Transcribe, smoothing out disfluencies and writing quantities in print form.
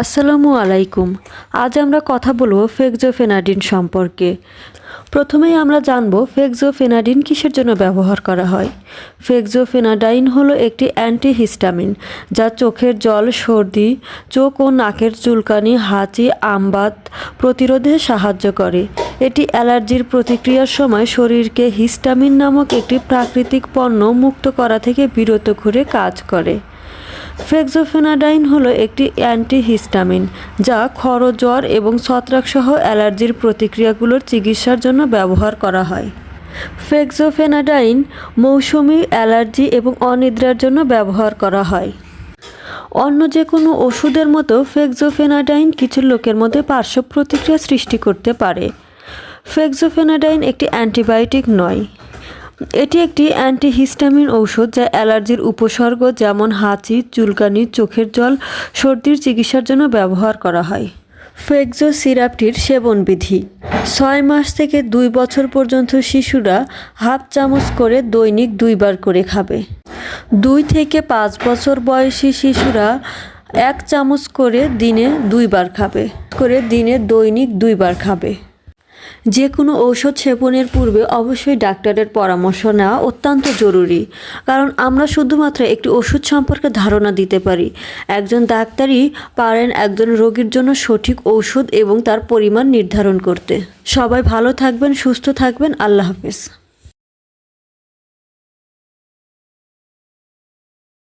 আসসালামু আলাইকুম। আজ আমরা কথা বলবো ফেক্সোফেনাডিন সম্পর্কে। প্রথমেই আমরা জানব ফেক্সোফেনাডিন কিসের জন্য ব্যবহার করা হয়। ফেক্সোফেনাডাইন হলো একটি অ্যান্টিহিস্টামিন যা চোখের জল, সর্দি, চোখ ও নাকের চুলকানি, হাঁচি, আমবাত প্রতিরোধে সাহায্য করে। এটি অ্যালার্জির প্রতিক্রিয়ার সময় শরীরকে হিস্টামিন নামক একটি প্রাকৃতিক পণ্য মুক্ত করা থেকে বিরত করে কাজ করে। ফেক্সোফেনাডাইন হলো একটি অ্যান্টিহিস্টামিন যা ক্ষর, জ্বর এবং ছত্রাকসহ অ্যালার্জির প্রতিক্রিয়াগুলোর চিকিৎসার জন্য ব্যবহার করা হয়। ফেক্সোফেনাডাইন মৌসুমি অ্যালার্জি এবং অনিদ্রার জন্য ব্যবহার করা হয়। অন্য যে কোনো ওষুধের মতো ফেক্সোফেনাডাইন কিছু লোকের মধ্যে পার্শ্ব প্রতিক্রিয়া সৃষ্টি করতে পারে। ফেক্সোফেনাডাইন একটি অ্যান্টিবায়োটিক নয়। এটি একটি অ্যান্টিহিস্টামিন ঔষধ যা অ্যালার্জির উপসর্গ যেমন হাঁচি, চুলকানি, চোখের জল, সর্দির চিকিৎসার জন্য ব্যবহার করা হয়। ফেক্সো সিরাপটির সেবনবিধি: 6 মাস থেকে 2 বছর পর্যন্ত শিশুরা হাফ চামচ করে দৈনিক 2 বার করে খাবে। 2 থেকে 5 বছর বয়সী শিশুরা 1 চামচ করে দিনে 2 বার খাবে। দৈনিক 2 বার খাবে। যে কোনো ঔষধ সেবনের পূর্বে অবশ্যই ডাক্তারের পরামর্শ নেওয়া অত্যন্ত জরুরি, কারণ আমরা শুধুমাত্র একটি ওষুধ সম্পর্কে ধারণা দিতে পারি। একজন ডাক্তারই পারেন একজন রোগীর জন্য সঠিক ঔষধ এবং তার পরিমাণ নির্ধারণ করতে। সবাই ভালো থাকবেন, সুস্থ থাকবেন। আল্লাহ হাফেজ।